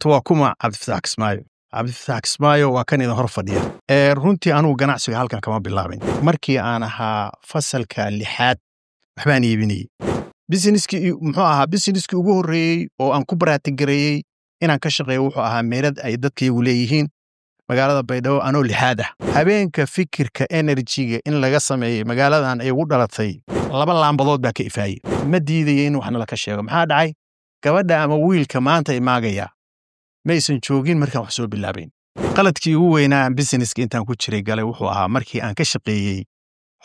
horta waa kuma Cabdifataax Kismaayo. Cabdifataax Kismaayo waa kan idin hor fadhiya. Runtii anugu ganacsiga halkan kama bilaabin. Markii aan ahaa fasalka 6aad waxbaan iibinayay. Businesskii muxuu ahaa businesskii ugu horeeyay oo aan ku baraatigareeyay inaan ka shaqeeyo wuxuu ahaa meelad ay dadkaygu leeyihiin magaalada Baydhabo anoo 6aad ah. Habeenka fikirka energy-ga in laga sameeyay magaaladan ay ugu dhalatay 2 laambadood baa ka ifaayay. Ma diidayay in waxna la ka sheego. Maxaa dhacay? Gabadha ama wiilka maanta imaagaya maysan joogin markaan wax soo bilaabayn. Qaladkii ugu weynaa businesska intaan ku jiray galay wuxuu ahaa markii aan ka shaqeeyay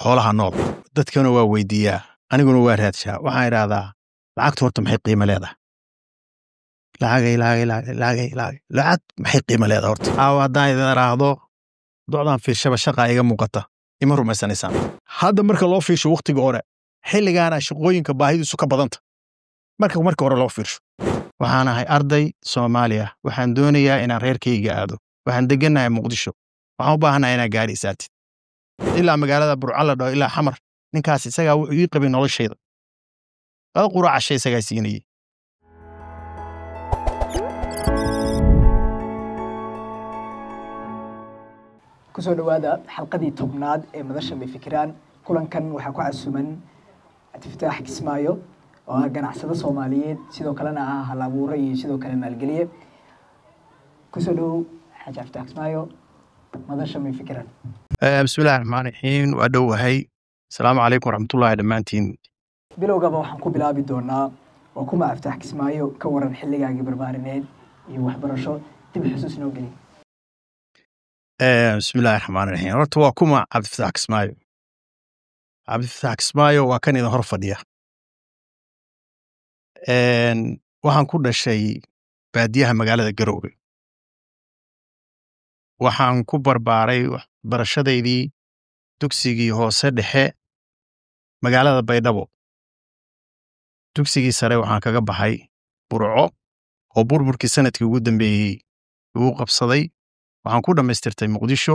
xoolaha nool. Dadkana waa weydiiyaa, aniguna waa raadshaa. Waxaan idhaahdaa lacagtu horta maxay qiimo leedahay? Lacag maxay qiimo leedahay horta? Haddaan idin iraahdo docdaan fiirshaba shaqa iga muuqata ima rumaysanaysaan. Hadda marka loo fiirsho waqtiga hore xilligaana shaqooyinka baahidiisu ka badanta. marka hore loo fiirsho waxaan ahay arday Soomaaliya waxaan doonayaa inaan reerkayga aado waxaan deganahay Muqdisho waxaan u baahanahay inaan gaari isaatid ilaa magaalada Burcala dhaw ilaa Xamar ninkaas isaga wuxuu ii qabay noloshayda qad quraac shay isaga siinayay kusoo dhawaada xalqadii tobnaad ee madasha bay fikiraan kulankan waxaa ku casuuman Cabdifataax Kismaayo oo ganacsada Soomaaliyeed sidoo kalena ah hal abuur iyo sidoo kale maalgeliye kusoo dhaw Xaaji Cabdifataax Kismaayo madasha bay fikiraan bismillaahir rahmaanir rahiim waa dhawahay assalaamu calaykum waraxmatullaahi dhamaantiin bilowgaba waxaan ku bilaabi doonaa oo kuma Cabdifataax Kismaayo ka waran xilligaagii barbaarineed iyo waxbarasho dib xusuus noo geli bismillaahir rahmaanir rahiim horta waa kuma Cabdifataax Kismaayo. Cabdifataax Kismaayo waa kan idin hor fadhiya. Waxaan ku dhashay baadiyaha magaalada Garowe. Waxaan ku barbaaray barashadaydii dugsigii hoose dhexe magaalada Baydhabo. Dugsigii sare waxaan kaga baxay Burco oo burburkii sanadkii ugu dambeeyay uu qabsaday. Waxaan ku dhamaystirtay Muqdisho.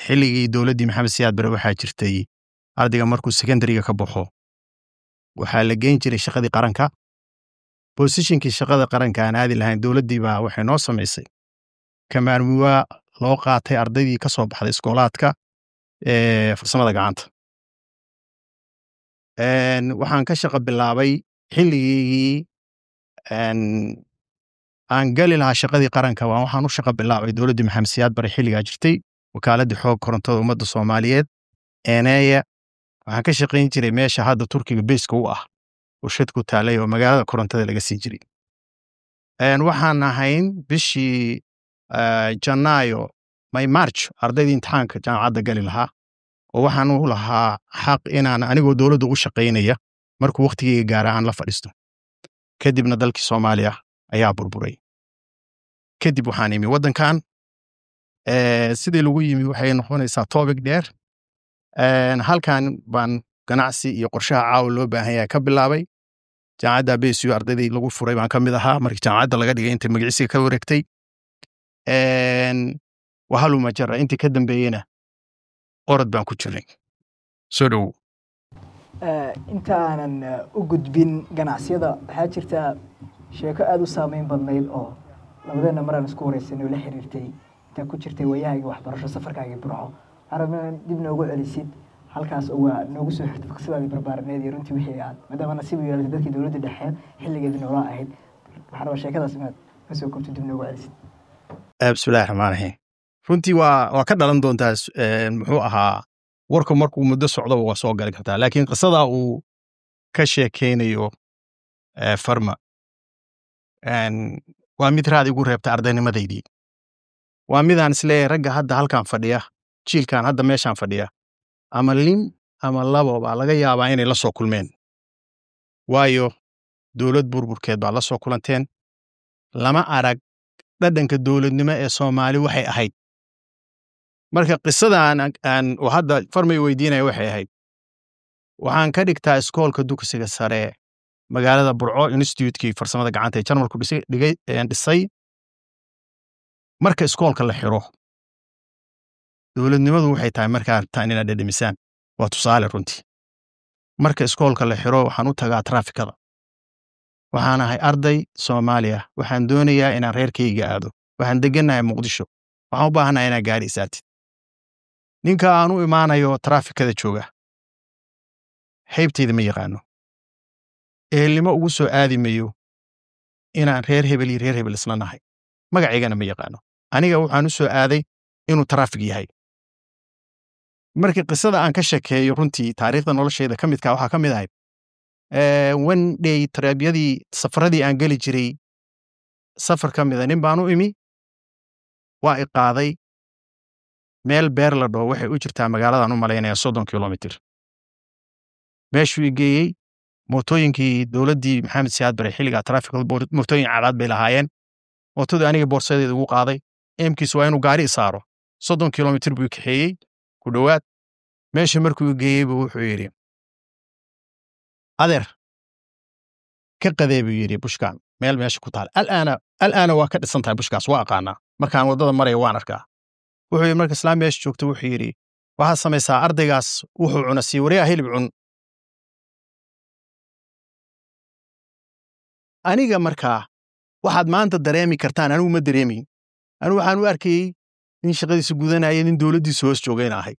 Xilligii dawladdii Maxamed Siyaad Bare waxaa jirtay ardayga markuu secondary-ga ka baxo waxaa la geyn jiray shaqadii qaranka. Positionkii shaqada qaranka aan aadi lahayn dawladdii baa waxay noo samaysay kamaarmuwa loo qaatay ardaydii ka soo baxday iskoolaadka farsamada gacanta. Waxaan ka shaqo bilaabay xilligii aan gali lahaa shaqadii qaranka waxaan u shaqo bilaabay dawladdii Maxamed Siyaad Bare xilligaa jirtay wakaaladii xoog korontada ummadda Soomaaliyeed eeneeya waxaan ka shaqayn jiray meesha hadda Turkiga base u ah oo shad ku taalay oo magaalada korontada laga sii jiray. Waxaan ahayn bishii Janaayo March ardaydii imtixaanka jaamacadda gali lahaa oo waxaan u lahaa xaq inaan anigoo dawladda u shaqaynaya markuu waqtigeyga gaara aan la fadhiisto. Kadibna dalkii Soomaaliya ayaa burburay. Kadib waxaan imi waddankan sidii lagu yimi waxay noqonaysaa topic dheer. Halkan baan ganacsi iyo qorshaha caawa loo baahan yahay ka bilaabay. Jaamacadda BSU ardaydii lagu furay baan ka mid ahaa markii jaamacadda laga dhigay inta magiciisiga ka wareegtay. Wahalu majara intii ka dambeeyayna orod baan ku jiray. Soo dhaw. Inta aanan u gudbin ganacsiyada waxaa jirta sheeko aad u saameyn badnayd oo labadeena maraan isku wareysanay oo la xiriirtay inta ku jirtay wayahayga waxbarasho safarkaaga Burco arabna dib noogu celisid halkaas oo waa noogu soo xirtay faqsidaadii barbaarineed iyo runtii wixii aad maadaama nasiib u yeelatay dadkii dawladda dhexe xilligeedii noolaa ahayd waxaan rabaa sheekadaas inaad ka soo koobto dib noogu celisid bismillaahir rahmaanir rahiim runtii waa ka dhalan doontaa muxuu ahaa warka markuu muddo socdo waa soo gali kartaa laakiin qisada uu ka sheekeynayo farma waa mid raad igu reebta ardaynimadeydii waa midaan isleeyahay ragga hadda halkan fadhiya jiilkan hadda meeshaan fadhiya ama lin ama labo baa laga yaabaa inay la soo kulmeen waayo dawlad burburkeed baa la soo kulanteen lama arag dhadhanka dawladnimo ee Soomaali waxay ahayd marka qisadan aan hadda farmay weydiinay waxay ahayd waxaan ka dhigtaa iskoolka dugsiga sare magaalada Burco Institute-kii farsamada gacanta ee Jarmalku dhisay marka iskoolka la xiro dawladnimadu waxay tahay markaa taan inaad dhadhamisaan waa tusaale runtii marka iskoolka la xiro waxaan u tagaa traafikada waxaan ahay arday Soomaaliya waxaan doonayaa inaan reerkayga aado waxaan deganahay Muqdisho waxaan u baahanahay inaan gaari isaatid ninka aan u imaanayo traafikada jooga haybtayda ma yaqaano ehelnimo ugu soo aadi mayo inaan reer hebel isla nahay magacaygana ma yaqaano aniga waxaan u soo aaday inuu traafik yahay markii qisada aan ka sheekeeyo runtii taariikhda noloshayda ka midka waxaa ka mid ahayd one day taraabiyadii safaradii aan geli jiray safar ka mida nin baan u imi waa i qaaday meel beer la dhoo waxay u jirtaa magaaladan u malaynaya 30 kilomitir meeshuu i geeyey mootooyinkii dowladdii maxamed siyaad bare xilliga trafficka mootooyin cadaad bay lahaayeen mootadii aniga boorsadeeda ugu qaaday eemkiisu waa inuu gaari i saaro 30 kilomitir buu kaxeeyey ku dhowaad meesha markuu geeyey buu wuxuu yidhi adeer ka qadee buu yidhi bushkaan meel meesha ku taal al'aana waa ka dhisan tahay bushkaas waa aqaanaa markaan waddada maraya waan arkaa wuxuu yidhi marka islaam meesha joogto wuxuu yidhi waxaad samaysaa ardaygaas wuxuu cuna sii waryaa hilib cun aniga markaa waxaad maanta dareemi kartaan anigu ma dareemin anigu waxaan u arkayey in shaqadiisa gudanaya nin dowladdiisa hoos joogayna ahay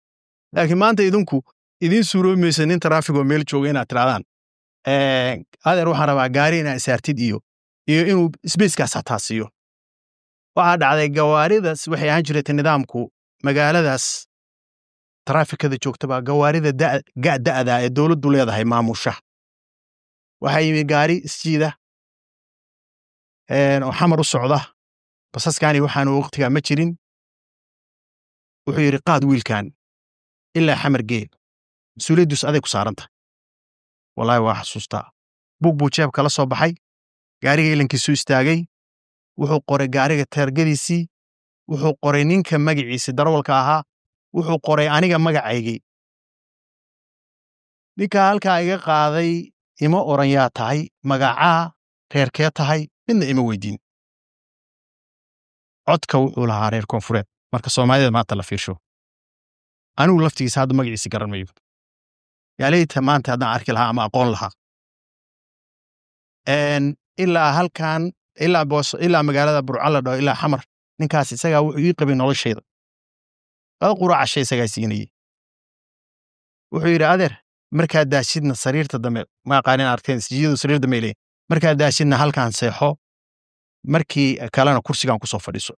laakiin maanta idin suuroomaysa nin traafikoo meel jooga inaad tirahdaan adeer waxaan rabaa gaari inaa isaartid iyo inuu sbacekaas hataa siiyo waxaa dhacday gawaaridaas waxay ahaan jirtay nidaamku magaaladaas traafikada joogtaba gawaarida da'da ee dowladdu leedahay maamusha waxaa yimi gaari isjiida oo xamar u socda basaskani waxaanu waqtigaa ma jirin wuxuu yidhi qaad wiilkan ilaa xamar geel mas-uuliyaddiisu aday ku saaranta wallaahi waa xasuustaa bug buu jeeb kala soo baxay gaariga ilankiisu istaagay wuxuu qoray gaariga taargadiisii wuxuu qoray ninka magaciisa darawalka ahaa wuxuu qoray aniga magacaygii ninka halkaa iga qaaday ima oran yaa tahay magacaa reerkee tahay midna ima weydiin codka wuxuu lahaa reer koonfureed marka Soomaalida maanta la fiirsho anigu laftigiisa hadda magaciisa garan mayo yaaleyta maanta haddaan arki lahaa ama aqoon lahaa ilaa halkan ilaa magaalada Burco la dhaho ilaa xamar ninkaas isagaa wuxuu ii qabay noloshayda qada quraac cashay isagaa siinayay wuxuu yidhi adeer markaad daashidna sariirta dambe ma aqaanin arkeen sijiyadu sariir dambe leeyahay markaad daashidna halkan seexo markii kalena kursigan ku soo fadhiso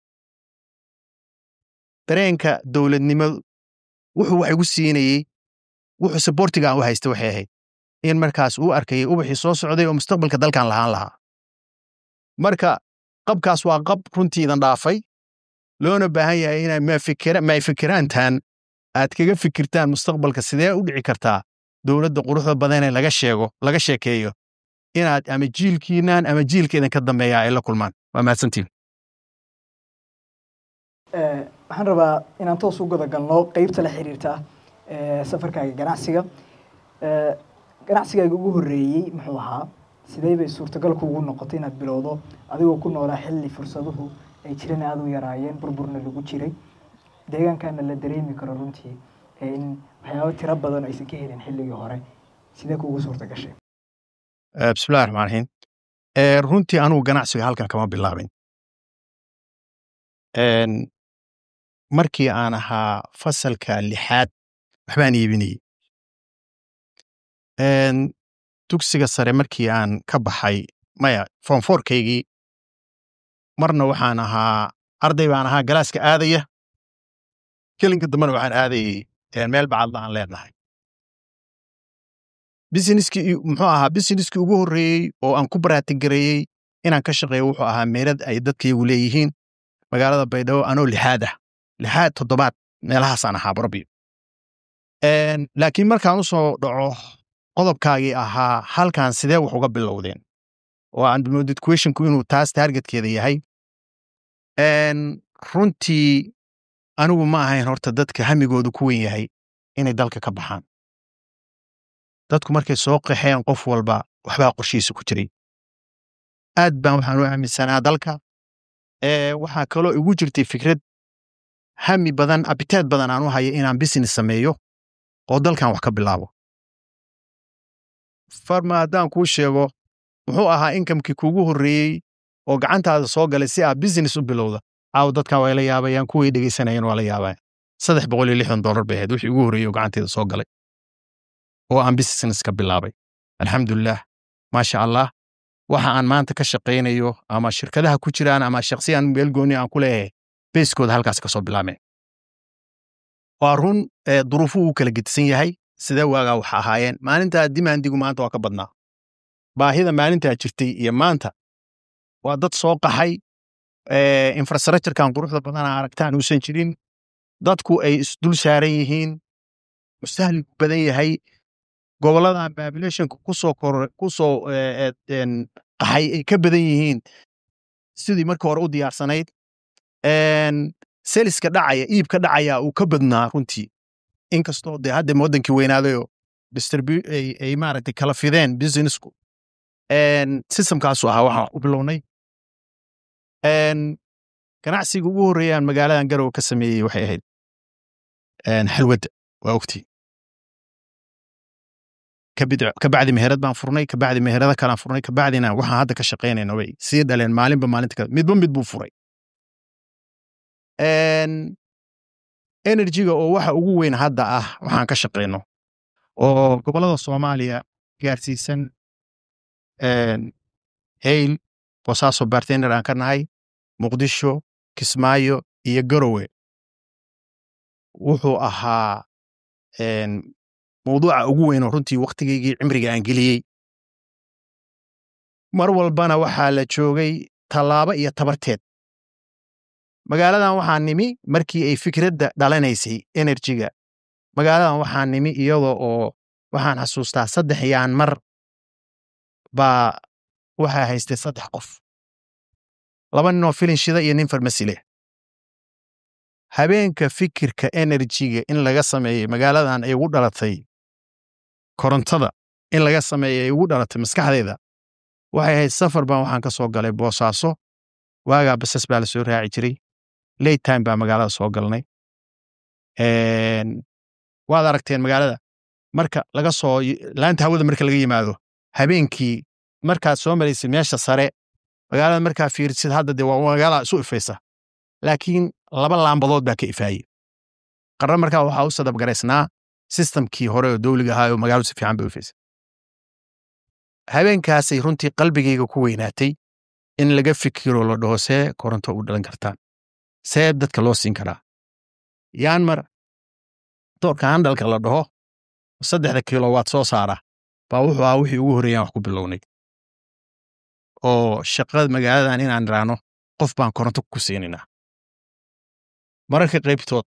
dareenka dowladnimadu wuxuu wax igu siinayay wuxuu supportiga aan u haysta waxay ahayd in markaas uu arkayay ubaxii soo socday oo mustaqbalka dalkan lahaa marka qabkaas waa qab runtiidan dhaafay loona baahan yahay inay ma fikiraantan aad kaga fikirtaan mustaqbalka sidee u dhici kartaa dowladda quruxda badan ee laga sheekeeyo inaad ama jiilkiinaan ama jiilkeedan ka dambeeya ay la kulmaan waa mahadsantiin waxaan rabaa inaan toos u guda galno qaybta la xiriirta safarkaaga ganacsiga ganacsigaaga ugu horreeyey muxuu ahaa sidee bay suurtagal kuugu noqotay inaad bilowdo adigoo ku noolaa xilli fursaduhu ay jireen aad u yaraayeen burburna lagu jiray deegaankana la dareemi karo runtii in waxyaabo tiro badan aysan ka helin xilligii hore sidee kuugu suurta gashay bismillahi raxmaan raxiim runtii anugu ganacsiga halkan kama bilaabin markii aan ahaa fasalka 6aad waxbaan iibinayay dugsiga sare markii aan ka baxay maya form 4kaygii marna waxaan ahaa arday baan ahaa galaaska aadaya kelinka dambena waxaan aadayay meel bacadla aan leenahay businesskii ugu horreeyey oo aan ku baraatigareeyey inaan ka shaqeeyo wuxuu ahaa meelad ay dadkaygu leeyihiin magaalada Baydhabo anoo 6aad 7 meelahaasaan ahaa barabiyo laakiin markaan u soo dhaco qodobkaagii ahaa halkan sidee wax uga bilowdeen oo aan moodid questionku inuu taas targetkeeda yahay runtii anigu ma ahayn horta dadka hamigoodu ku weyn yahay inay dalka ka baxaan dadku markay soo qaxeen qof walba waxbaa qorshiisa ku jiray aad baan waxaan u aaminsanaa dalka waxaa kaloo igu jirtay fikrad hami badan appetite badan aan u hayo inaan business sameeyo oo dalkan wax ka bilaabo farma haddaan kuu sheego muxuu ahaa income-kii kuugu horreeyey oo gacantaada soo galay si aad business u bilowda caaw dadkan way la yaabayaan kuway dhegaysanayeen waa la yaabayaan $360 bay ahayd wixii ugu horreeyey oo gacanteeda soo galay oo aan business ka bilaabay alxamdulilah maasha allah waxa aan maanta ka shaqaynayo ama shirkadaha ku jiraan ama shakhsiyan meel gooni aan ku leeyahay beeskooda halkaas ka soo bilaabmeen waa run duruufuhu u kala gedisan yahay sidee waagaa waxa ahaayeen maalintaa dimaandigu maanta waa ka badnaa baahida maalintaa jirtay iyo maanta waa dad soo qaxay infrastructure-kan quruxda badan aragtaan uusan jirin dadku ay isdul saaran yihiin mustahliku badan yahay gobollada populationka kusoo qaxay ay ka badan yihiin sidii markii hore u diyaarsanayd seliska dhacaya iibka dhacaya uu ka badnaa runtii inkastoo dee hadda wadankii weynaadayoo ay maaragtay kala fideen businessku systemkaasu ahaa waxaan u bilownay ganacsiga ugu horreeyaan magaaladan garowe ka sameeyey waxay ahayd xalwadda waa ogtii kabacdi meherad baan furnay kabacdi meherada kalaan furnay kabacdina waxaan hadda ka shaqaynayna way sii dhaleen maalinba maalinta kale midba mid buu furay energy-ga oo waxa ugu weyn hadda ah waxaan ka shaqayno oo gobollada Soomaaliya gaarsiisan Hayl Boosaaso bartender aan ka nahay Muqdisho Kismaayo iyo Garowe wuxuu ahaa mowduuca ugu weyn oo runtii waqtigeygii cimriga aan geliyey mar walbana waxaa la joogay tallaabo iyo tabarteed magaaladan waxaan nimi markii ay fikradda dhalanaysay energy-ga magaaladan waxaan nimi iyadoo oo waxaan xasuustaa 3 yaan mar baa waxaa haystay 3 qof 2 nin oo filin shida iyo nin farmasi leh habeenka fikirka energy-ga in laga sameeyo magaaladan ay ugu dhalatay korontada in laga sameeyo ay ugu dhalatay maskaxdeeda waxay ahayd safar baan waxaan ka soo galay Boosaaso waagaa basas baa la soo raaci jiray late time baa magaalada soo galnay waad aragteen magaalada marka laga soo laanta hawada marka laga yimaado habeenkii markaad soo maraysay meesha sare magaalada markaa fiirsid hadda dee waa magaala isu ifaysa laakiin 2 laambadood baa ka ifaayey qarra markaa waxaa u sadab garaysnaa systemkii hore oo dawliga ahaa oo magaaladu si fiican bay u ifaysay habeenkaasay runtii qalbigayga ku weynaatay in laga fikiro la dhaho see koronto u dhalan kartaan see dadka loo siin karaa yaan mar doorka handalka la dhaho 3 kilowatt soo saara baa wuxuu ahaa wixii ugu horreeyaan wax ku bilownay oo shaqada magaaladan inaan raano qof baan koronto ku siinayna mararka qaybtood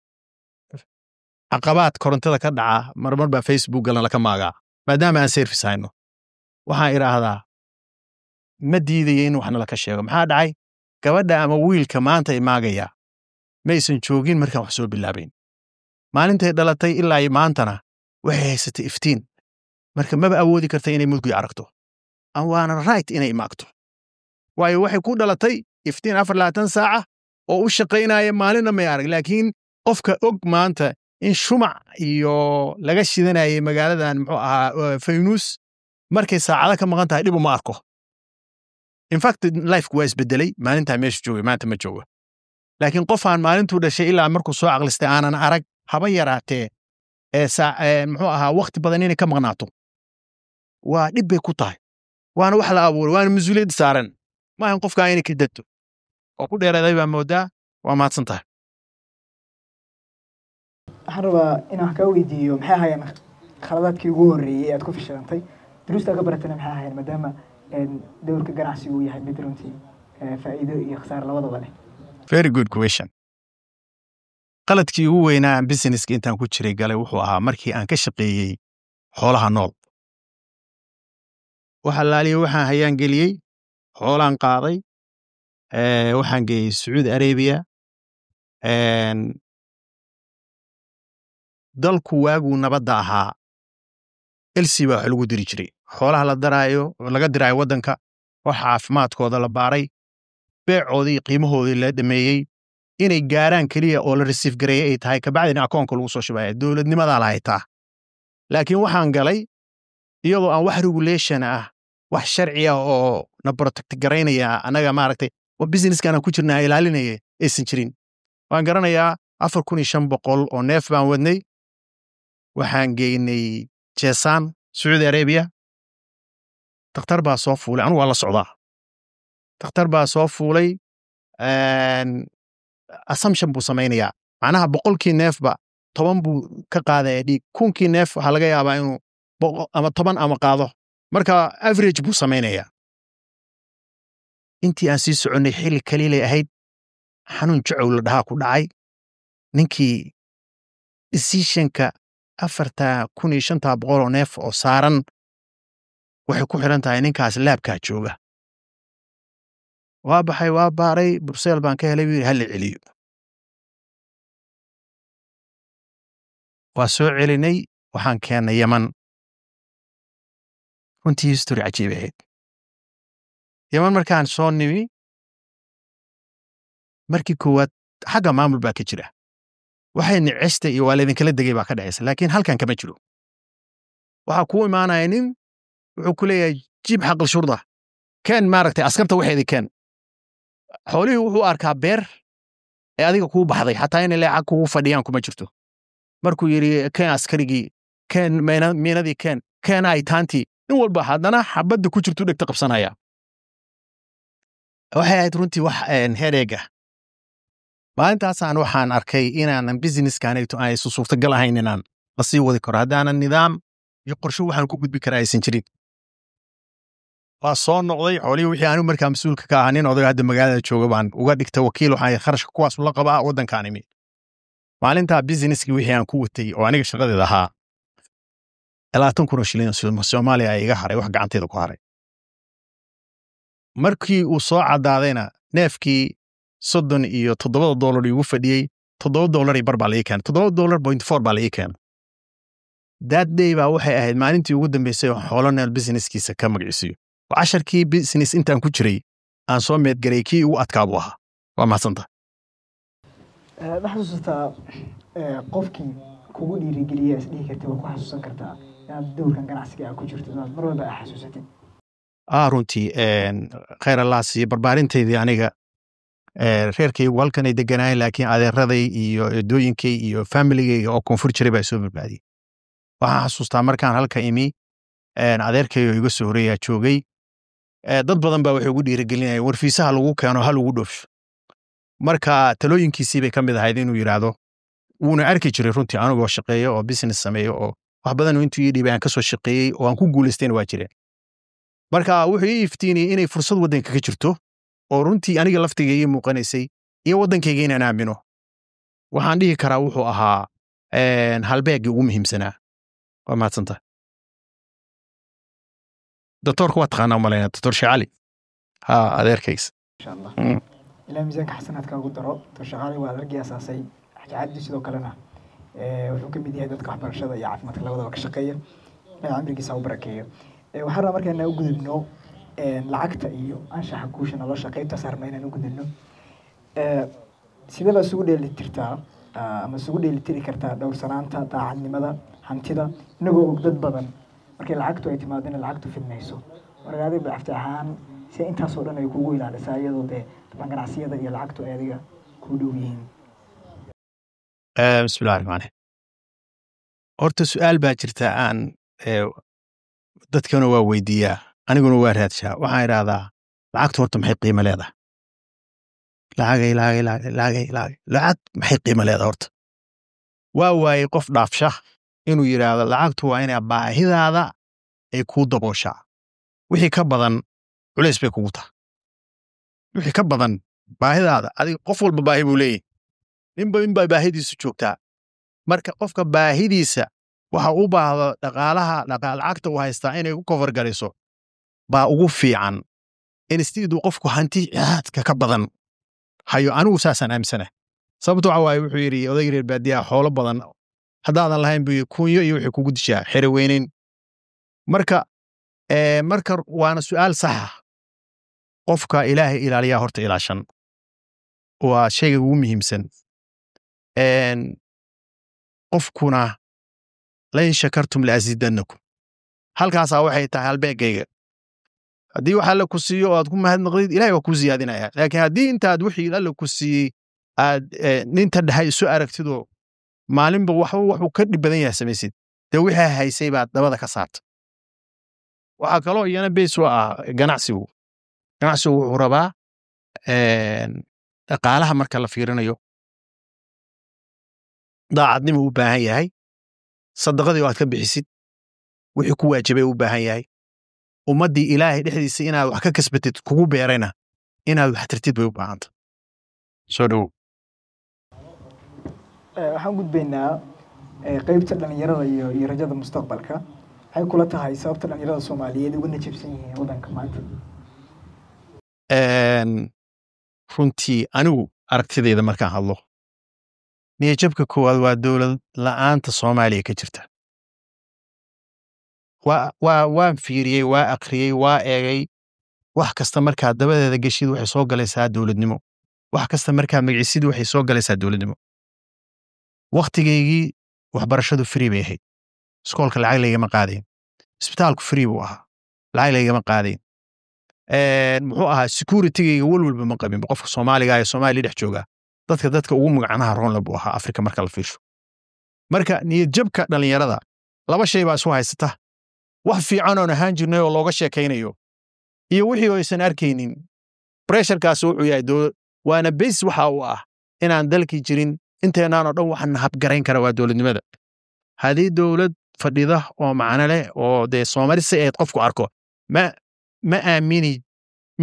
caqabaad korontada ka dhaca marmar baa Facebook galna la ka maagaa maadaama aan service hayno waxaan iraahdaa ma diidayo in waxna la ka sheego maxaa dhacay gabadha ama wiilka maanta imaagaya maysan joogin markaan wax soo bilaabayn maalintay dhalatay ilaa maantana waxay haysatay iftiin marka maba awoodi karta inay mudug aragto aan waana right inay imaagto waayo waxay ku dhalatay iftiin 24 saaca oo u shaqaynaya maalina ma arag laakiin qofka og maanta in shumac iyo laga shidanayay magaaladan muxuu ahaa Faynus markay saacada ka maqan tahay dib uma arko in fact life was bedelay maalinta meesha joogay maanta ma joogo laakiin qof aan maalintu dhashay ilaa markuu soo aqlistay aanan arag haba yaraatee muxuu ahaa waqti badan inay ka maqnaato waa dhib bay ku tahay waana wax la abuuray waana masuuliyad saaran ma ahan qofka inay ka dadto oo ku dheeraaday baa moodaa waa maadsan tahay waxaan rabaa inaan ka weydiiyo maxay ahaayeen khaladaadkii ugu horreeyay aad ku fashilantay duruusta ka baratana maxay ahaayeen maadaama dowrka ganacsigu uu yahay mid runtii faa'iido iyo khasaare labadaba leh very good question qaladkii ugu weynaa businesska intaan ku jiray galay wuxuu ahaa markii aan ka shaqeeyey xoolaha nool waxa laaliyo waxaan hayaan geliyey xoolaan qaaday waxaan geeyey Saudi Arabia dalku waagu nabadda ahaa elsi baa lagu diri jiray xoolaha la daraayo laga diraayo wadanka wax caafimaadkooda la baaray beecoodii qiimahoodii la dhameeyey inay gaaraan kaliya oo la receive gareeyay ay tahay kabacdina akoonka lagu soo shubay dawladnimada la haytaa laakiin waxaan galay iyadoo aan wax regulation ah wax sharci ah oo na protect garaynaya anaga maaragtay oo businesska aan ku jirnaa ilaalinaya aysan jirin waan garanayaa 4500 oo neef baan wadnay waxaan geynay Jeesaan Saudi Arabia dhakhtar baa soo fuulay anigu waa la socdaa dhakhtar baa soo fuulay assumption buu samaynayaa macnaha 100kii neefba 10 buu ka qaadaya dhiig 1000kii neef waxaa laga yaabaa inuu ama 10 ama qaado marka average buu samaynayaa intii aan sii soconay xilli kaliilay ahayd xanuun jacow la dhahaa ku dhacay ninkii decisionka 4500 oo neef oo saaran waxay ku xiran tahay ninkaas laabkaa jooga waa baxay waa baaray Brussels baan ka helay hal celiyo waa soo celinay waxaan keenay Yaman runtii history cajiib ahayd Yaman markaan soo nimi markii koowaad xagga maamul baa ka jira waxay nicesta iyo waalidin kala degay baa ka dhacaysa laakiin halkan kama jiro waxa ku imaanaya nin wuxuu ku leeyahay jib xaql shurda kan maaragtay askarta waxeedii kan xoolihii wuxuu arkaa beer ee adiga kuu baxday xataa inay leeyahay kugu fadhiyaan kuma jirto markuu yiri kan askarigii kan meenadii kan ay taanti in walba haddana xabadda ku jirto dhigta qabsanaya waxay ahayd runtii wax hereega maalintaasaan waxaan arkay inaanan businesskaanayto ay suurtagal ahayn inaan la sii wadi karo haddaanan nidaam iyo qorshe waxaan ku gudbi karaa aysan jirin waa soo noqday xoolihii wixii aanu markaa mas'uulka ka ahaa nin oday hadda magaalada jooga baan uga dhigtay wakiil waxaan kharashka kuwaas la qabaa waddankaan imi maalintaa businesskii wixii aan ku watay oo aniga shaqadeeda ahaa 20,000 shilin Soomaaliya ay iga haray wax gacanteeda ku haray markii uu soo cadaadayna neefkii $37 igu fadhiyay $7 bar baa la keenay $7.4 baa la keenay that day baa waxay ahayd maalintii ugu dambeysay oo xooloneel businesskiisa ka magiciisiyo oo 10kii business intaan ku jiray aan soo meedgaray kii ugu adkaa buu ahaa waa mahadsantahay ma xasuusataa qofkii kugu dhiirigeliyay is dhihi kartay waa ku xasuusan kartaa inaad dowrkan ganacsiga aad ku jirto inaad mar walba aad xasuusatid runtii khayr allah siiyo barbaarinteydii aniga reerkaygu halkan ay deganaayeen laakiin adeeraday iyo eedooyinkay iyo familigayga oo koonfur jiray baa soo badbaadiyey waxaan xasuustaa markaan halka imi adeerkayga iga soo horeeyaa joogay dad badan baa waxay ugu dhiirigelinayeen warfiisaha lagu keeno hal ugu dhoofsho marka talooyinkiisii bay ka mid ahayd inuu yidhaahdo wuuna arki jiray runtii anigoo shaqeeyo oo business sameeyo oo wax badan intuu ii dhiibay aan ka soo shaqeeyey oo aan ku guulaystayna waa jireen marka wuxuu ii iftiiniyey inay fursad waddanka ka jirto oo runtii aniga laftigayga ii muuqanaysay iyo waddankayga inaan aamino waxaan dhihi karaa wuxuu ahaa halbeeggii ugu muhiimsanaa waa mahadsantahay دكتورك واتقانا مالينا دكتور شعالي adeerkays insha Allah ilaa miisaanka xasanaadka ugu daro dr shaqaale waa argay asaasay xajacadi sidoo kalena wuxuu ka mid yahay dadka waxbarashada iyo caafimaadka labadaba ka shaqeeya cimrigiisa u barakeeyo waxaan rabaa markaan u gudubno lacagta iyo anshaxa guusha nolosha qaybta saarmeynaan u gudubno sidee baa isugu dheelitirtaa ama isugu dheelitiri kartaa dhowrsanaanta daacadnimada hantida inagoo og dad badan markay lacagtu ay timaado in lacagtu fidnayso marka adiga bacafta ahaan si intaas oo dhan ay kugu ilaalisaa iyadoo dee ganacsiyada iyo lacagtu ay adiga ku dhow yihiin bismillahi rahmaani horta su'aal baa jirta aan dadkana waa weydiiyaa aniguna waa raadshaa waxaan idhaahdaa lacagtu horta maxay qiimo leedahay lacag maxay qiimo leedahay horta waa waayey qof dhaafsha inuu yidhaahdo lacagtu waa inay baahidaada ay kuu dabooshaa wixii ka badan culays bay kugu tahay wixii ka badan baahidaada adiga qof walba baahi buu leeyahay ninba baahidiisu joogtaa marka qofka baahidiisa waxa u baahdo lacagta uu haystaa inay ku cover garayso baa ugu fiican instead qofku hanti aadka ka badan hayo anigu saasaan aaminsanahay sababtoo ah wuxuu yiri oday reer baadiya xoolo badan haddaadan lahayn buu kunyo iyo wixii kugu dishaa xere weynayn marka waana su'aal sax ah qofka ilaahay ilaaliyaa horta ilaashan waa shayga ugu muhiimsan qofkuna lain shakartum laazidannakum halkaasaa waxay tahay halbeegayga haddii wax alla ku siiyo oo aad ku mahadnaqdid ilaahay waa kuu siyaadinaya laakiin haddii intaad wixii alla ku siiyey aad ninta dhahay isu aragtidoo maalinba waxuu ka dhib badan yahay samaysid dee wixii haysay baad dabada ka saarta waxaa kaloo iyana beys u ah ganacsigu wuxuu rabaa dhaqaalaha marka la fiirinayo daacadnimo u baahan yahay sadaqadii oo aad ka bixisid wixii ku waajibay u baahan yahay ummaddii ilaahay dhexdiisa inaad wax ka kasbatid kugu beerayna inaad wax tirtid bay u baahanta soo dhowow waxaan gudbaynaa qaybta dhalinyarada iyo rajada mustaqbalka waxay kula tahay sababta dhalinyarada Soomaaliyeed uga najabsan yihiin waddanka maanta runtii anigu aragtidayda markaan hadlo niyajabka koowaad waa dowlad la'aanta Soomaaliya ka jirta waan fiiriyey waa akhriyey waa eegay wax kasta markaad dabadeeda geshid waxay soo galaysaa dowladnimo wax kasta markaad magacisid waxay soo galaysaa dowladnimo waqtigaygii waxbarashadu free bay ahayd iskoolka lacag laygama qaadayn isbitaalku free buu ahaa lacag laygama qaadayn muxuu ahaa security-gayga walwalba ma qabin qofka Soomaaliga ee Soomaaliya dhex jooga dadka ugu magacanaha roon buu ahaa Afrika marka la fiirsho marka niyad jabka dhalinyarada laba shay baa isu haysata wax fiican oo ahaan jirnay oo looga sheekaynayo iyo wixii oo aysan arkaynin pressure-kaas wuxuu yahay waana base waxa uu ah inaan dalkii jirin inteenaan oo dhan waxaan habgarayn kara waa dowladnimada haddii dowlad fadhida oo macno leh oo dee Soomaali si ay qofku arko ma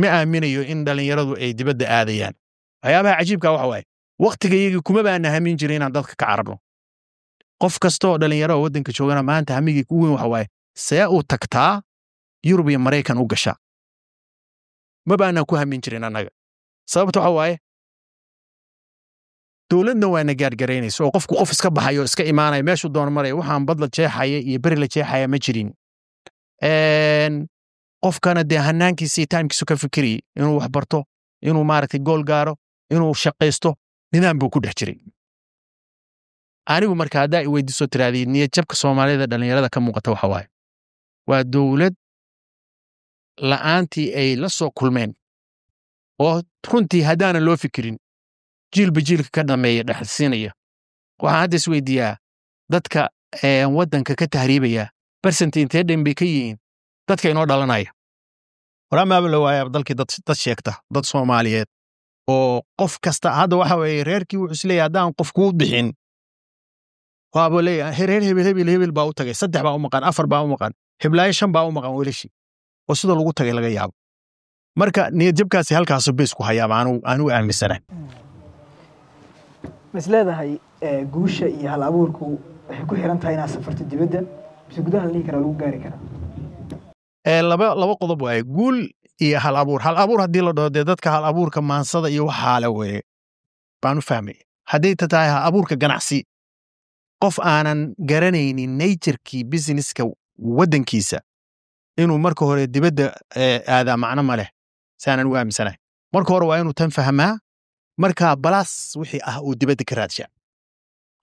aaminayo in dhalinyaradu ay dibadda aadayaan waxyaabaha cajiibka waxa waaye waqtigayagii kuma baan hamin jirin inaan dadka ka cararno qof kasta oo dhalinyaro oo waddanka joogana maanta hamigii ugu weyn waxa waaye see uu tagtaa Yurub iyo Mareykan u gashaa ma baana ku hamin jirin annaga sababta waxa waaye dowladna waa na gaargaraynayso oo qofku qof iska baxayo iska imaanaya meeshuu doon maraya waxaan bad la jeexaya iyo beri la jeexaya ma jirin qofkana dee hanaankiisa iyo timekiisu ka fikiriyey inuu wax barto inuu maaragtay gool gaaro inuu shaqaysto nidaam buu ku dhex jiray anigu marka haddaa i weydiiso tiraadii niyad jabka Soomaalida dhalinyarada ka muuqata waxa waaye waa dowlad la'aantii ay la soo kulmeen oo runtii haddaana loo fikirin jiilba jiilka ka dhameeya dhaxalsiinaya waxaan hadda is weydiiyaa dadka waddanka ka tahriibaya percent intee dhan bay ka yihiin dadka inoo dhalanaya waramaaba la waaya dalkii dad sheegta dad Soomaaliyeed oo qof kasta hadda waxa weeye reerkii wuxuu isleeyahay haddaan qof kuu bixin waaba leeyahay reer hebel baa u tagay 3 baa u maqan 4 baa u maqan heblaayo 5 baa u maqan welishi oo sida lagu tagay laga yaabo marka niyad jabkaasi halkaas base ku hayaa aanu aaminsanahay masleedahay guusha iyo hal abuurku waxay ku xiran tahay inaad safarto dibadda mise gudaha la kara lagu gaari karaa laba qodob waaye guul iyo hal abuur haddii la dhaho dee dadka hal abuurka maansada iyo waxaa la weeye baan u fahmay hadday tahay hal abuurka ganacsi qof aanan garanaynin nature-kii businesska waddankiisa inuu marka hore dibadda aadaa macno ma leh saanan u aaminsanahay marka hore waa inuu tan fahmaa marka balaas wixii ah uu dibadda ka raadshaa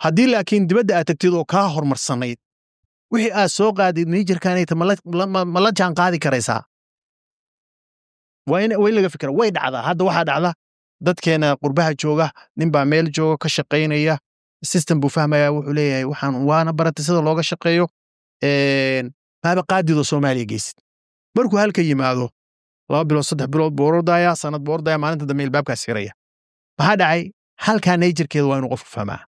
haddii laakiin dibadda aad tagtid oo kaa horumarsanayd wixii aad soo qaadid nature-kanayta ma la jaan qaadi karaysaa waa in laga fikira way dhacdaa hadda waxaa dhacda dadkeena qurbaha jooga ninbaa meel jooga ka shaqaynaya system buu fahmaya wuxuu leeyahay waana baratay sida looga shaqeeyo baaba qaadidoo Soomaaliya geysid markuu halka yimaado 2 bilood 3 bilood buu ordaya sanad buu ordaya maalinta dambe ilbaabkaas xiraya maxaa dhacay halka nature-keeda waa inuu qofku fahmaa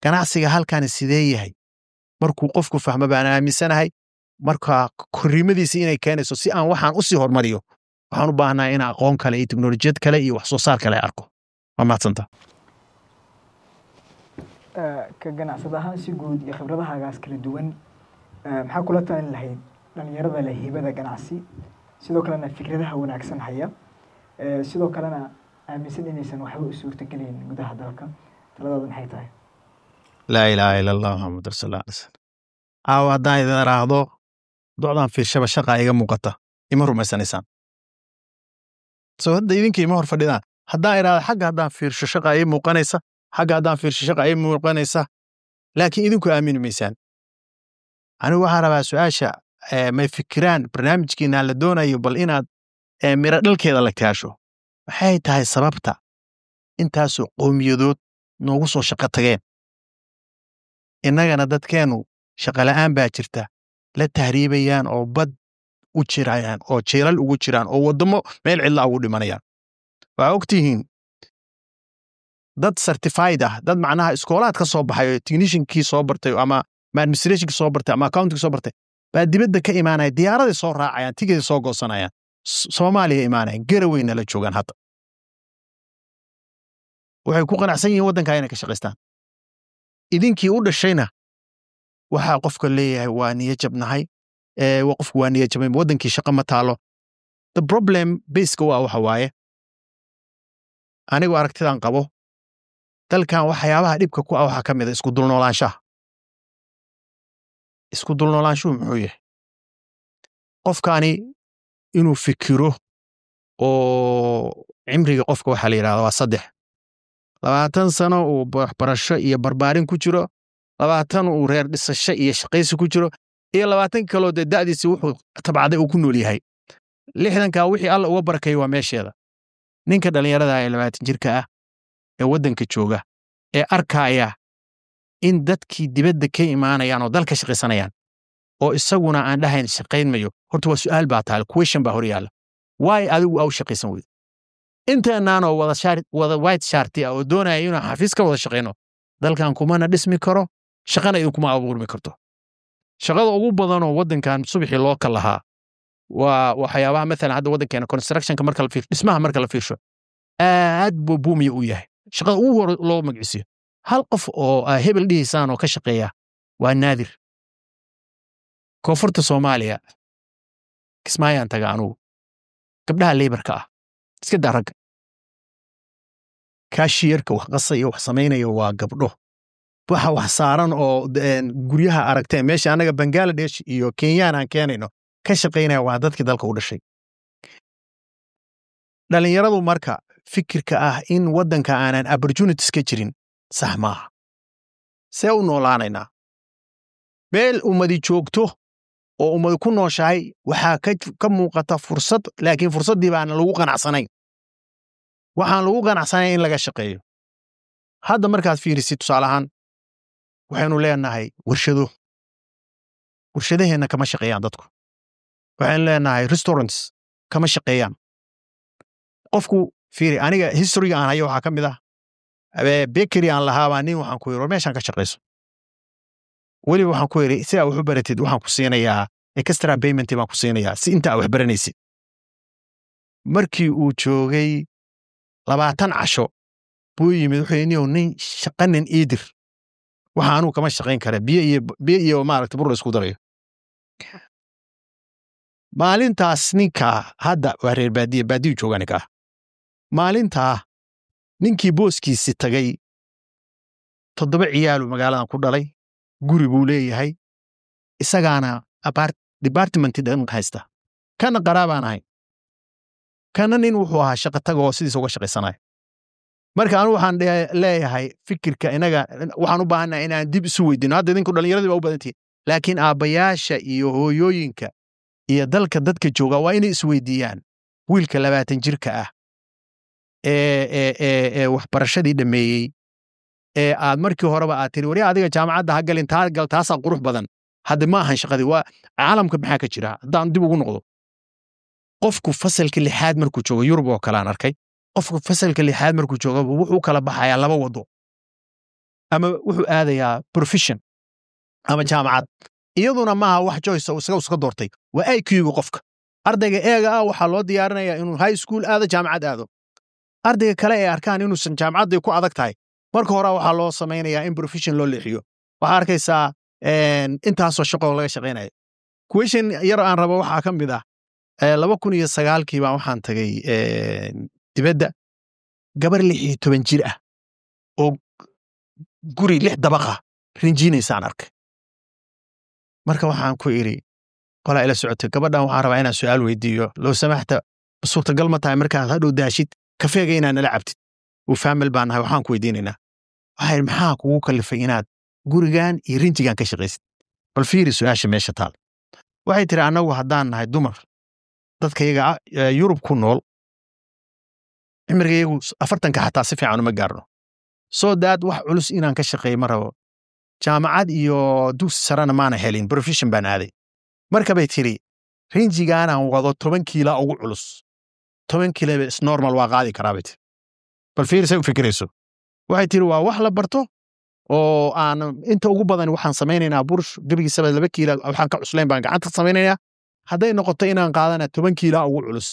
ganacsiga halkan sidee yahay markuu qofku fahmo baan aaminsanahay marka korriimadiisa inay keenayso si aan waxaan u sii hormariyo waxaan u baahanahay in aqoon kale iyo teknolojiyad kale iyo wax soo saar kale arko waa maadsanta ka ganacsadahaan si guud iyo khibradahagaas kala duwan maxaa kula talin lahayd dhalinyarada leh hibada ganacsi sidoo kalena fikradaha wanaagsan haya sidoo kalena aaminsan inaysan waxba u suurtagelin gudaha dalka taladooda maxay tahay laa ilaaha ila allah muxamad rasuulullaah haddaan idin raahdo docdaan fiirshaba shaqa iga muuqata ima rumaysanaysaan soo hadda idinka ima hor fadhidaan haddaan iraahdo xagga haddaan fiirsho shaqa ii muuqanaysa xagga haddaan fiirsho shaqa ii muuqanaysa laakiin idinku aamini maysaan anigu waxaan rabaa su-aasha may fikiraan barnaamijkiina la doonayo bal inaad mira dhalkeeda la kaasho waxay tahay sababta intaasoo qowmiyadood noogu soo shaqo tageen innagana dadkeenu shaqo la'aan baa jirta la tahriibayaan oo bad u jirayaan oo jeelal ugu jiraan oo waddamo meel cidla ugu dhimanayaan waa ogtihiin dad certified ah dad macnaha iskoolaad ka soo baxay techniciankii soo bartay ama administrationkii soo bartay ama accounting soo bartay baa dibadda ka imaanaya diyaaraday soo raacayaan tigidii soo goosanayaan Soomaaliya imaanayaan garaweyna la joogaan hadda waxay ku qanacsan yihiin waddanka inay ka shaqaystaan idinkii u dhashayna waxaa qofka leeyahay waa niyad jabnahay qofku waa niyad jabay waddankii shaqo ma taalo the problem base waa waxa waaye anigu aragtidan qabo dalkan waxyaabaha dhibka ku ah waxa ka mid ah isku dulnoolaanshaha isku dulnoolaanshuhu muxuu yahay qofkani inuu fikiro oo cimriga qofka waxa la yiraahdo waa 20 sano uu waxbarasho iyo barbaarin ku jiro 20 uu reer dhisasho iyo shaqaysi ku jiro iyo 20 kaloo da'diisa wuxuu tabcaday uu ku nool yahay 60ka wixii alla uga barakay waa meesheeda ninka dhalinyarada ah ee 20 jirka ah ee waddanka jooga ee arkaya in dadkii dibadda ka imaanayaan oo dalka shaqaysanayaan oo isaguna aan dhahayn shaqaynmayo horta waa su'aal baa taal question baa hor yaala why adigu aw shaqaysan weyd intaanaan oo wada white shirt oo doonaya inuu xafiis ka wada shaqeyno dalkan kumana dhismi karo shaqana idin kuma abuurmi karto shaqada ugu badan oo waddankan subaxii loo kala lahaa waa waxyaabaha mesela hadda waddankeena constructionka marka la fiirsho dhismaha marka la fiirsho aad buu buumiya u yahay shaqada ugu hor loo magciisiyo hal qof oo hebel dhihiisaan oo ka shaqeeya waa naadir koonfurta Soomaaliya kismaayaan taga anugu gabdhaha laborka ah iska darag kaashiyerka wax qasay wax sameynaya waa gabdho waxa wax saaran oo guryaha aragtay meesha anaga Bangladesh iyo Kenya aan keenayno ka shaqeynaya waa dadkii dalka u dhashay dhalinyaradu marka fikirka ah in waddanka aanan opportunities ka jirin sax maaha see u noolaanaynaa meel ummadi joogto oo ummadi ku nooshahay waxaa ka muuqata fursad laakiin fursaddii baan lagu qanacsanayn waxaan lagu qanacsanayn in laga shaqeeyo hadda markaad fiirisid tusaale ahaan waxaynu leenahay warshadaheena kama shaqeeyaan dadku waxaynu leenahay restaurants kama shaqeeyaan qofku fiiri aniga history aan hayo waxa kamid ah bakery aan lahaa nin waxaan ku yiri meeshan ka shaqeyso wali waxaan ku yiri si aad wax u baratid waxaan ku siinayaa extra payment baan ku siinayaa si inta aad wax baranaysid markii uu joogay 20 casho buu yimid wuxuu inuu nin shaqanin iidir waxaanu kama shaqeyn kara biyo iyo maaragtay bur isku darayo maalintaas ninka hadda waa reer baadiyo jooganiga maalinta ninkii booskiisi tagay 7 ciyaal magaaladan ku dhalay guri buu leeyahay isagaana department dhan haysta kana qaraabaan ahay kana nin wuxuu ahaa shaqo tag oo sidiisa uga shaqaysanay marka anu waxaan leeyahay fikirka inaga waxaan u baahanahay inaan dib isu weydiino hadda idinku dhalinyaradii baa u badantii laakiin aabayaasha iyo hooyooyinka iyo dalka dadka jooga waa inay isweydiiyaan wiilka 20 jirka ah ee waxbarashadii dhameeyay ee aad markii horeba aad tiri wari adiga jaamacadda ha galin taasa qurux badan hadda ma ahan shaqadii waa caalamka maxaa ka jira haddaan dib ugu noqdo qofku fasalka 6 markuu joogo Yurub oo kale aan arkay qofku fasalka 6 markuu joogo wuxuu kala baxayaa 2 wado ama wuxuu aadayaa profession ama jaamacad iyaduna maaha wax choice oo iska doortay waa IQ-ga qofka ardayga eega ah waxa loo diyaarinayaa inuu high school aado jaamacad aado ardayga kale ee arkaan inuu san jaamacadda ku adag tahay marka hore waxa loo sameeyaa in profession loo leexiyo waxa arkaysaa intaasoo shaqo laga shaqeynayo question yar aan rabo waxa ka mid ah 2009kii baan waxaan tagay dibadda gabar 16 jir ah oo guri 6 dabaqa rinjiinaysaan arkay marka waxaan ku iri qolaa ila socotay gabadhan waxaan rabaa inaan su'aal weydiiyo loo samaxta suurtagal ma tahay markaad hadhow daashid kafeega inaan nala cabtid uu family baan nahay waxaan ku weydiinaynaa waxay maxaa kugu kalifay inaad gurigan iyo rinjigan ka shaqaysid bal fiiri su'aasha meesha taal waxay tiri anagu haddaan nahay dumar dadka iyaga Yurub ku nool cimrigeegu 40 xataa si fiican uma gaarno soo daad wax culus inaan ka shaqeeyo ma rabo jaamacad iyo dugsi sarena maana helin profession baan aaday marka bay tiri ranjigaan aan wado 10 kiilo ugu culus 10 kiilo is normal waa qaadi karaa bay tiri bal fiirsay u fikirayso waxay tiri waa wax la barto oo aan inta ugu badan waxaan samaynaynaa bursh gabigiisa 2 kiilo waxaan ka cuslayn baan gacanta samaynaynaa hadday noqoto inaan qaadana 10 kiilo ugu culus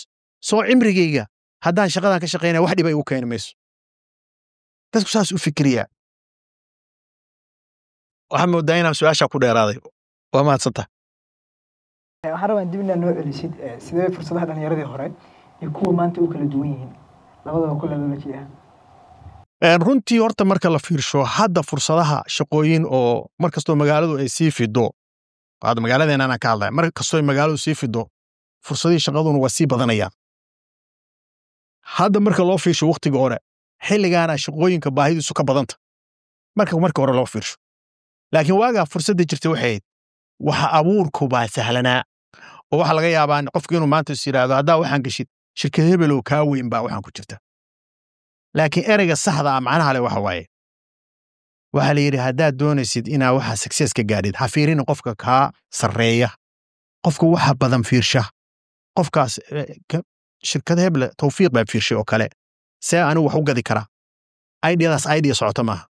soo cimrigeyga haddaan shaqadan ka shaqeynaa wax dhib ay u keenay mayso dadku saas u fikriya waxaan moodaa inaan su'aasha ku dheeraaday waa mahadsantahay waxaan rabaa dib inaan noo celisid sidee fursadaha dhalinyaradii hore iyo kuwa maanta u kala duwan yihiin labadaba kula loola jeedaa runtii horta marka la fiirsho hadda fursadaha shaqooyin oo markastoo magaaladu ay sii fido hadda magaaladeena aan ka hadlay markastoo magaaladu sii fido fursadihii shaqaduna waa sii badanayaan hadda marka loo fiirsho waqtiga hore xilligaana shaqooyinka baahidiisu ka badanta marka hore loo fiirsho laakiin waagaa fursadda jirtay waxay waxa abuurku baa sahlanaa oo waxa laga yaabaa qofku inuu maanta is yiraahdo haddaa waxaan gashid shirkad hebel oo kaa weyn baa waxaan ku jirta laakiin ereyga saxda ah macnaha le waxa waaye waxa la yiri haddaad doonaysid inaa waxa success ka gaadhid ha fiirin qofka kaa sarreeya qofku waxa badan fiirsha qofkaas shirkad hebel tawfiiq baa fiirshay oo kale see anigu wax u gadi karaa ideadaas idea socota maaha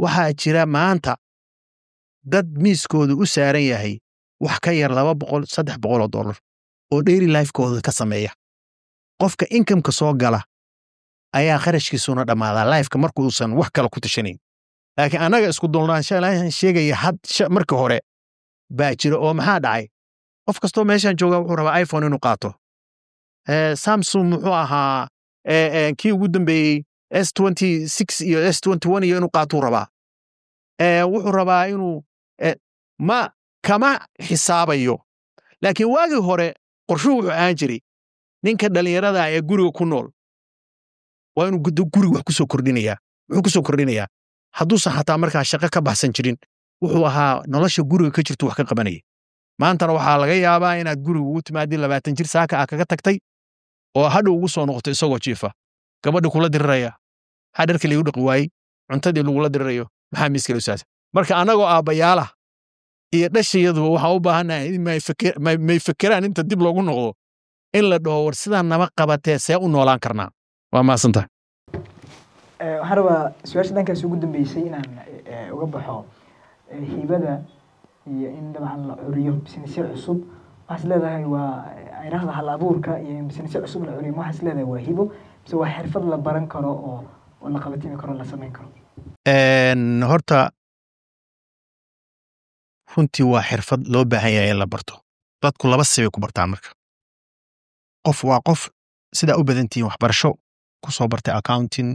waxaa jira maanta dad miiskoodu u saaran yahay wax ka yar $200-300 oo daily lifekooda ka sameeya qofka income-ka soo gala ayaa kharashkiisuna dhamaadaa lifeka markuusan wax kale ku tashanayn laakiin anaga isku dulnaanshaha sheegaya marka hore baa jira oo maxaa dhacay qof kastoo meeshan jooga wuxuu rabaa iPhone inuu qaato Samsung muxuu ahaa kii ugu dambeeyay S26 iyo S21 iyo inuu qaato rabaa wuxuu rabaa inuu kama xisaabayo laakiin waagi hore qorshuhu wuxuu aan jiray ninka dhalinyarada ee guriga ku nool waa inuu guriga wax ku soo kordhinayaa wuxuu ku soo kordhinayaa hadduusan xataa markaa shaqo ka baxsan jirin wuxuu ahaa nolosha guriga ka jirto wax ka qabanaya maantana waxaa laga yaabaa inaad guriga ugu timaadid 20 jir saaka ah kaga tagtay oo hadhow ugu soo noqoto isagoo jiifa gabadha kula diriraya maxaa dharka lagu dhaqi waayey cuntadii lagula dirirayo maxaa miiska loo saasa marka anagoo aabbayaala iyo dhashayadu waxaa u baahanahay in may fakeraan inta dib loogu noqdo in la dhaho war sidaan nama qabatee see u noolaan karnaa waa mahadsantahay waxaan rabaa su-aasha dhankaas ugu dambeysay inaan uga baxo hibada iyo in dabcan la curiyo businessyo cusub waxaas leedahay waa ayraahda hal abuurka iyo in businessyo cusub la curiyo waxaas leedahay waa hibo mise waa xirfad la baran karo oo la qabatimi karo la samayn karo horta runtii waa xirfad loo baahan yahay in la barto dadku laba sibay ku bartaan marka qof waa qof sidaa u badantihiin waxbarasho ku soo bartay accounting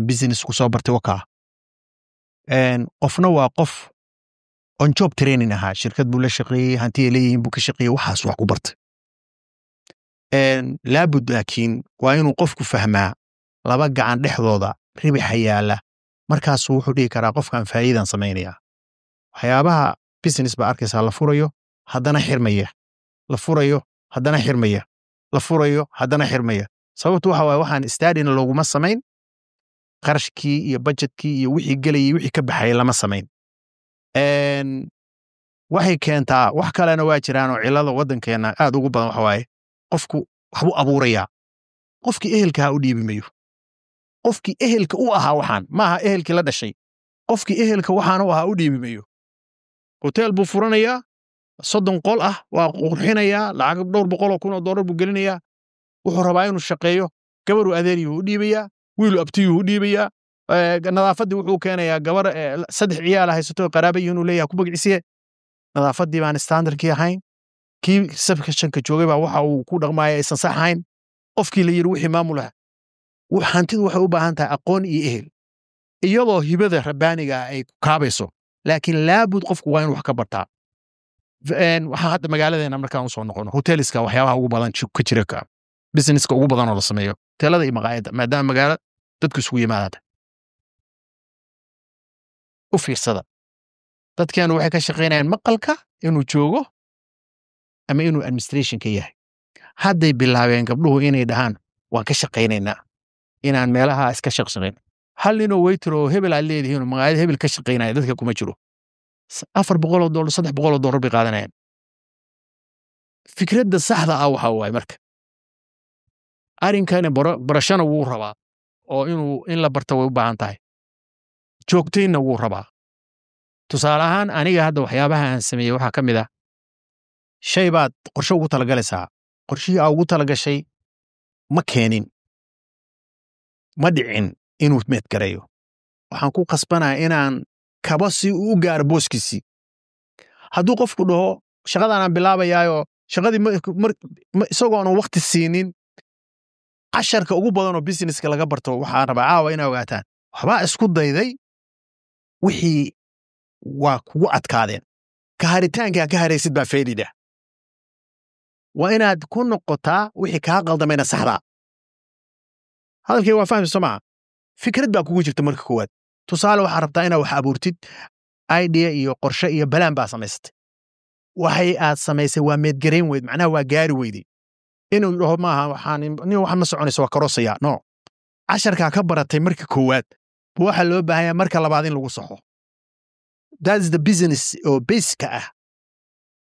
business ku soo bartay wakaa qofna waa qof on job training ahaa shirkad buu la shaqeeyey hanti ay leeyihiin buu ka shaqeeyey waxaas wax ku bartay laabud laakiin waa inuu qofku fahmaa laba gacan dhexdooda ribixa yaala markaasuu wuxuu dhihi karaa qofkan faa'iidaan samaynayaa waxyaabaha business baa arkaysaa la furayo haddana xirmaya la furayo haddana xirmaya la furayo haddana xirmaya sababtu waxa waaye waxaan studyna looguma samayn qarashkii iyo budgetkii iyo wixii gelayay wixii ka baxay lama samayn waxay keentaa wax kalena waa jiraan oo cilada waddankeena aad ugu badan waxa waaye qofku waxbuu abuurayaa qofkii ehelka ha u dhiibi mayo qofkii ehelka u ahaa waxaan maaha ehelkii la dhashay qofkii ehelka waxaan u ahaa u dhiibi mayo hotel buu furanayaa 30 qol ah waa qurxinayaa lacag dhowr boqol oo kun oo dollar buu gelinayaa wuxuu rabaa inuu shaqeeyo gabaru adeeriyo u dhiibayaa wiilu abtiyu u dhiibayaa nadaafadii wuxuu keenayaa gabar 3 ciyaal haysato qaraabayiin uu leeyahay ku bagcisiye nadaafadii baan standardkii ahayn kii sabka joogay baa waxa uu ku dhaqmaaya aysan sax ahayn qofkii la yiri wixii maamulaha hantidu waxay u baahan tahay aqoon iyo ehel iyadoo hibada rabbaaniga ay kaabayso laakiin laabud qofku waa inuu wax ka bartaa waxa hadda magaaladeena markaan soo noqono hoteliska waxyaabaha ugu badan ka jira ka businesska ugu badan oo la sameeyo hotelada iyo maqaayada maadaama magaalo dadku isugu yimaadaan u fiirsada dadkeenu waxay ka shaqeynayaan maqalka inuu joogo ama inuu administration ka yahay hadday bilaabeen gabdhuhu inay dhahaan waan ka shaqaynaynaa inaan meelaha iska shaqshaqayn hal ninoo waiter oo hebel aad leedihiin oo magaalada hebel ka shaqaynaya dadka kuma jiro $400 $300 bay qaadanayaan fikradda saxda ah waxa waaye marka arrinkani barashana wuu rabaa oo in la barto way u baahan tahay joogtaynna wuu rabaa tusaale ahaan aniga hadda waxyaabaha aan sameeyey waxaa ka mid ah shay baad qorshe ugu talagalaysaa qorshihii aa ugu talagashay ma keenin ma dhicin inuu meedgareeyo waxaan ku qasbanaa inaan kaba si u gaaro booskiisii hadduu qofku dhaho shaqadaanaan bilaabayaayoo shaqadii isagoonu waqti siinin casharka ugu badanoo businesska laga barto waxaan rabaa caawa inay ogaataan waxbaa isku dayday wixii waa kugu adkaadeen ka haritaankaa ka haraysid baa faydida waa inaad ku noqotaa wixii kaa qaldamayna saxdaa hadalkayga waa fahmayso maaha fikrad baa kugu jirta marka koowaad tusaale waxaa rabtaa inaad wax abuurtid idea iyo qorshe iyo balaan baa samaysatay waxay aad samaysay waa meedgarayn weyd macnaha waa gaari weyday inuu dhaho maaha waxaan ma soconayso waa karoosaya no casharkaa ka baratay marka koowaad waxaa loo baahanyaa marka labaad in lagu saxo that is the business oo baseka ah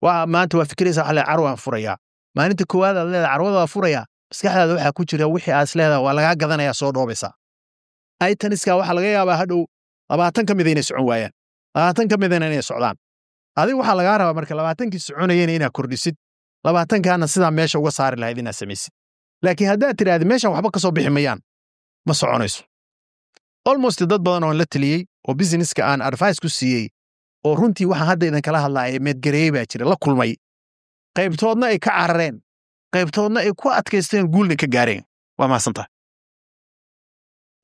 waa maanta waa fikraysa waxa la carwa furaya maalinta koowaad aad leedahay carwada furaya maskaxdaada waxa ku jira wixii aad leedahay waa laga gadanaya soo dhoobaysa aytaniska waxa laga yaabaa hadhow 20 ka mid inay socon waayaan 20 ka mid inay socdaan adiga waxa laga rabaa marka 20kii soconayeen inaad kordhisid 20kaana sida meesha uga saari lahayd inaad samaysid laakiin haddaad tiraahdo meeshan waxba ka soo bixi mayaan ma soconayso almost dad badan oo la taliyay oo businesska aan advice ku siiyay oo runtii waxa hadda idan kala hadlaayay meedgareey baa jira la kulmay qaybtoodna ay ka carareen qaybtoodna ay ku adkaysteen guulna ka gaareen waa maasantahay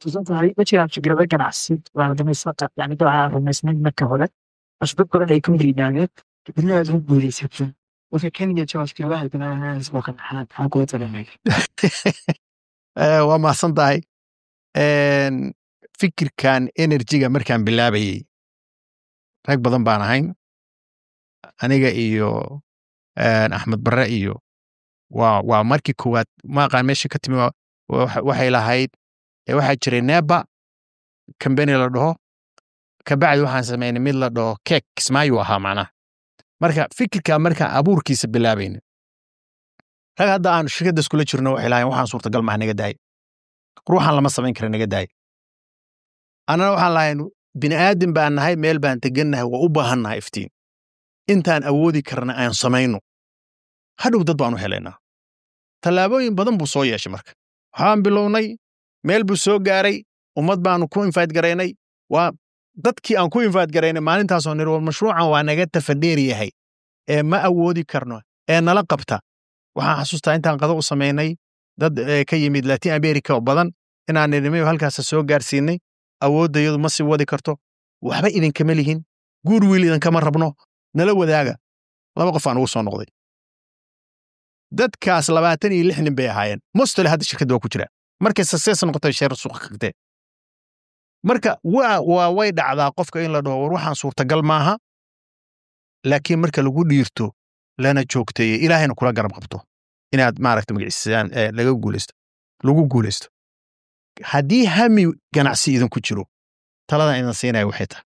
tusaale ma jiraan fikrado ganacsi waa dhamaystiran yani waxaa rumaysnayd marka hore asbab kale ay ku yidhaahdeen dibna aad u guulaysato waxa kaniya jawaabtii waxay banaan isma qanacaan aan ku talanay waa maasantahay fikirkan enerjiga markaan bilaabayay rag badan baan ahayn aniga iyo Axmed Barre iyo waa markii koowaad ma aqaan meesha ka timi waxay lahayd waxaa jiray Neba company la dhaho ka bacdi waxaan sameynay mid la dhaho cake Kismaayo ahaa macnaha marka fikirka markaan abuurkiisa bilaabayna rag hadda aan shirkadda iskula jirno waxay lahayn waxaan suurtagal ma naga daay ruuxan lama samayn kara naga daay anana waxaan lahayn bini aadam baan nahay meel baan tegannahay waa u baahannahay iftiin intaan awoodi karna aan samayno hadhow dad baan u helaynaa tallaabooyin badan buu soo yeeshay marka waxaan bilownay meel buu soo gaaray ummad baanu ku invite garaynay waa dadkii aan ku invite garaynay maalintaasoo niri mashruucan waa naga tafadheer yahay ee ma awoodi karno ee nala qabta waxaan xasuustaa intaan qado u samaynay dad ka yimid Latin America oo badan inaan nidhimayo halkaas soo gaarsiinay awooddayadu ma sii wadi karto waxba idinkama lihin guur wiil idinkama rabno nala wadaaga 2 qof aan ugu soo noqday dadkaas 26 nin bay ahaayeen mostly hadda shirkadda waa ku jira markay success noqotay share suuqa kagtay marka way dhacdaa qofka in la dhaho war waxaan suurtagal maaha laakiin marka lagu dhiirto lana joogteeyo ilaahayna kula garab qabto inaad maaragtay magaciisaan lagu guulaysto haddii hami ganacsi idinku jiro taladan idan siinaya waxay tahay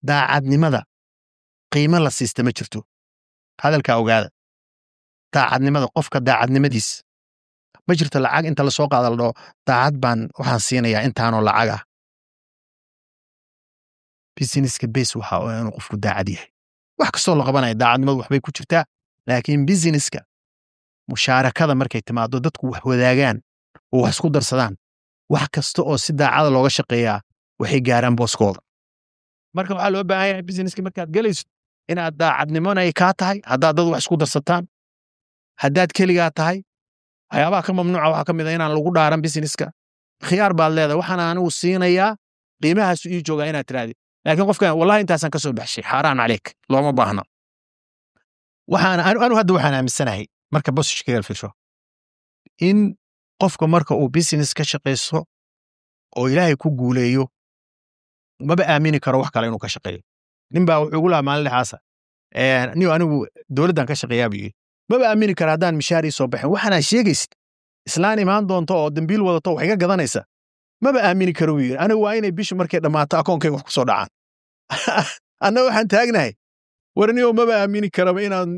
daacadnimada qiimo la siista ma jirto hadalka ogaada daacadnimada qofka daacadnimadiis ma jirto lacag inta la soo qaada la dhaho daacad baan waxaan siinayaa intaanoo lacag ah businesska base waxa inuu qofku daacad yahay wax kastoo la qabanaya daacadnimadu waxbay ku jirtaa laakiin businesska mushaarakada markay timaado dadku wax wadaagaan oo wax isku darsadaan wax kasta oo si daacada looga shaqeeyaa waxay gaaraan booskooda marka waxaa loo baahan yahay businesska markaad galayso inaad daacadnimona ay kaa tahay haddaad dad wax isku darsataan haddaad keligaa tahay waxyaabaha ka mamnuuca waxaa ka mid ah inaan lagu dhaaran businesska khiyaar baad leedahay waxaan anigu siinayaa qiimahaasu ii joogaa inaad tiraahdi laakiin qofkan wallahi intaasaan ka soo baxshay xaaraan caleyk looma baahna anu hadda waxaan aaminsanahay marka bosishkaga fiirsho in qofka marka uu business ka shaqayso oo ilaahay ku guuleeyo maba aamini karo wax kale inuu ka shaqeeyo ninbaa wuxuu ugu lahaa maalin dhexaasa anigu dowladdan ka shaqeeyaa buu yidhi maba aamini kara haddaan mishaar ii soo baxin waxaanaa sheegaysid islaan imaan doonto oo dambiil wadato wax iga gadanaysa maba aamini karo wuu yidhi anigu waa inay bishu markay dhammaato akoonkayga wax ku soo dhacaan anna waxaan taagnahay warniyo maba aamini karaba inaan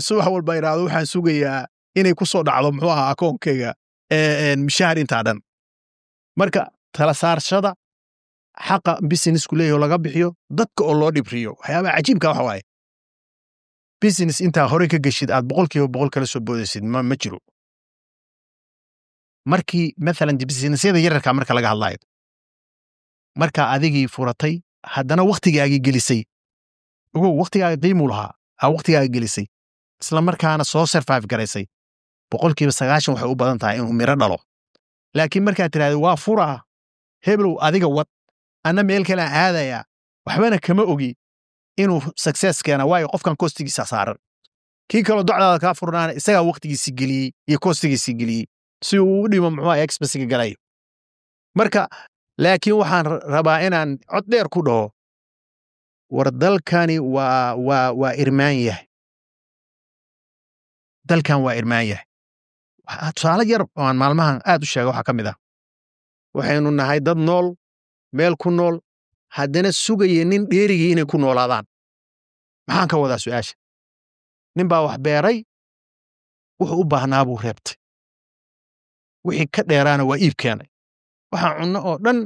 subax walba iraahdo waxaan sugayaa inay ku soo dhacdo muxuu ahaa akoonkayga mishaar intaa dhan marka tala saarshada xaqa businessku leeyahay oo laga bixiyo dadka oo loo dhibriyo waxyaabaha cajiibka waxa waaye business intaa hore ka geshid aad 100% kala soo boodaysid ma jiro markii maalan businessyada yararka marka laga hadlayo marka adigii furatay haddana waqtigaagii gelisay ugu waqtigaaga qiimo lahaa waqtigaaga gelisay isla markaana soo survive garaysay 90% waxay u badan tahay inuu miro dhalo laakiin markaad tiraahdo waa furaa heblow adiga wad anna meel kale aadaya waxbana kama ogi inuu success keena waayo qofkan kostigiisa saaran kii kale docdaada ka furnaana isaga waqtigiisa geliyay iyo kostigiisa geliyay si uu u dhimo muxuu expensiga galay marka laakiin waxaan rabaa inaan cod dheer ku dhaho war dalkani waa irmaan yahay dalkan waa irmaan yahay tusaale yar oo aan maalmahan aad u sheega waxaa ka mid ah waxaynu nahay dad nool meel ku nool haddana sugaya nin dheerigii inay ku noolaadaan maxaan ka wadaa su'aasha nin baa wax beeray wuxuu u baahnaa buu reebtay wixii ka dheeraana waa iib keenay waxaa cunno oo dhan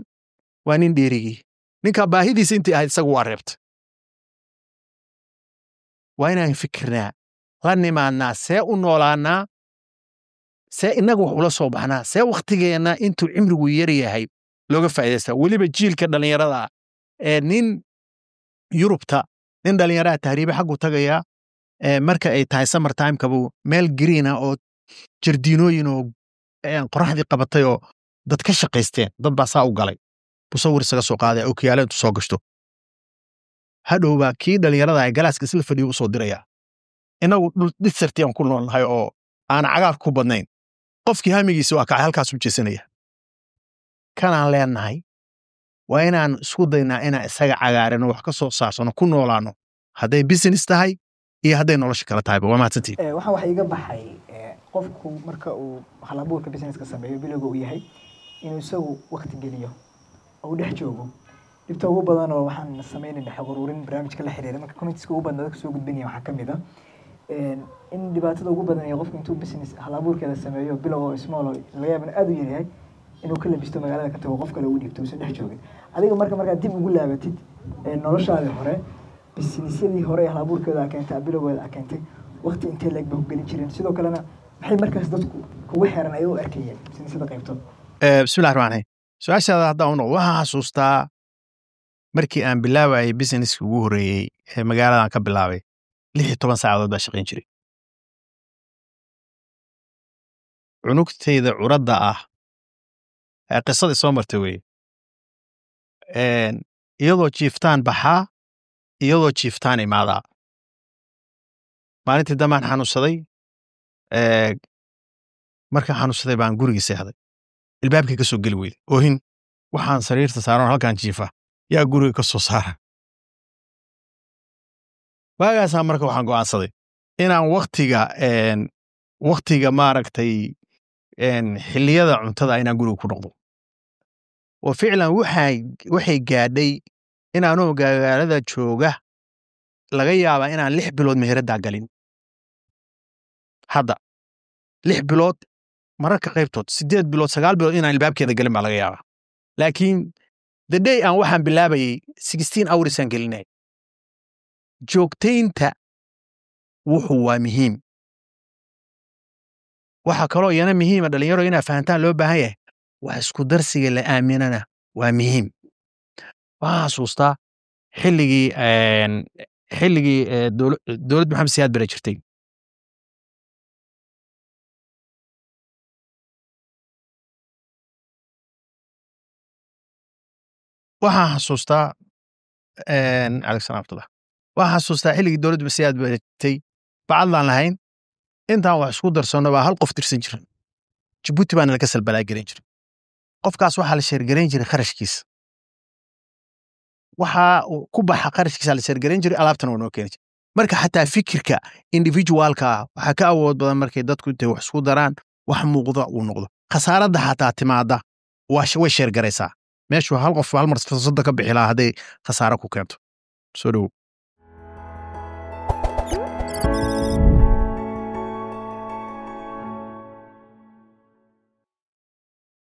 waa nin dheerigii ninkaa baahidiisa intii ahayd isagu waa reebtay waa inaan fikirnaa la nimaannaa see u noolaannaa see innaga wax ula soo baxnaa see wakhtigeenna intuu cimrigu yar yahay looga faa'iidaystaa weliba jiilka dhallinyarada nin yurubta nin dhallinyaraha tahriibe xaggu tagayaa marka ay tahay summer timekabu meel green oo jardiinooyin oo qoraxdii qabatay oo dad ka shaqaysteen dad baa saa u galay musawir isaga soo qaaday ookiyaalo intuu soo gashto hadhowbaa kii dhallinyarada ay galaaska isla fadhiyo u soo dirayaa inagu dhul disarti aan ku noolnahay oo aan cagaar ku badnayn qofkii hamigiisa waa kacay halkaas u jeesanaya kanaan leenahay waa inaan isku daynaa inaan isaga cagaarino wax ka soo saarsano ku noolaano hadday business tahay iyo hadday nolosha kala tahayba waa mahadsantihiin waxaan waxa iga baxay qofku marka uu halabuurka businesska sameeyo bilowga uu yahay inuu isagu waqti geliyo oo dhex joogo dhibta ugu badan oo waxaan sameynayna xog ururin barnaamijka la xiriira marka communityska ugu badan dadka soo gudbinaya waxaa ka mid ah in dhibaatada ugu badan ee qofku intuu business halabuurkeeda sameeyo bilow oo small laga yaabo aad u yaryahay inuu ka labisto magaalada ka tago qof kale uu dhibto soo dhex joogin adiga markaad dib ugu laabatid noloshaadii hore businessyadii hore ee halabuurkeeda keentay bilowgeeda keentay waqti intee leeg baa ku gelin jireen sidoo kalena maxay markaas dadku kugu xeeran ay u arkayeen businessyada qaybtood bismillahi rahmaani rahiim su'aashaada haddaan u noqdo waxaan xasuustaa markii aan bilaabayay businesskii ugu horreeyey ee magaaladan ka bilaabay 16 saacadood baa shaqayn jiray cunugtayda curadda ah qisadii soo martay weye iyadoo jiiftaan baxaa iyadoo jiiftaan imaadaa maalintii dambaan xanuunsaday markaan xanuunsaday baan gurigii seexday ilbaabkii ka soo geli weyday oohin waxaan sariirta saaran halkaan jiifa yaa guriga ka soo saara waagaasaa marka waxaan go'aansaday inaan waqtiga maaragtay xilliyada cuntada inaan guriga ku noqdo oo ficlan waxay gaadhay inaanoo magaalada jooga laga yaabaa inaan 6 bilood meheraddaa galin hadda 6 bilood mararka qaybtood 8 bilood 9 bilood inaan ilbaabkeeda galin baa laga yaabaa laakiin the day aan waxaan bilaabayay 16 hours aan gelinay joogtaynta wuxuu waa muhiim waxa kaloo iyana muhiima dhalinyaro inaa fahantaan loo baahan yahay wax isku darsiga la aaminana waa muhiim waxaan xasuustaa xilligii dowlad maxamed siyaad bare jirtay waxaan xasuustaa waxaan xasuustaa xilligii dowladda siyaad bare jirtay bacadlaan lahayn intaan wax isku darsanno baa hal qof tirsan jiran Djibouti baana laga salbalaa garan jiray qofkaas waxaa la sheergarayn jiray kharashkiisa waxaa ku baxa kharashkiisa la sheergarayn jiray alaabtana waa noo keeni jiray marka xataa fikirka individualka waxa ka awood badan markay dadku intay wax isku daraan wax muuqda uu noqdo khasaaradda xataa timaada way sheer garaysaa meeshu hal qof hal mar fursadda ka bixi lahaa hadday khasaaro ku keento soo dhow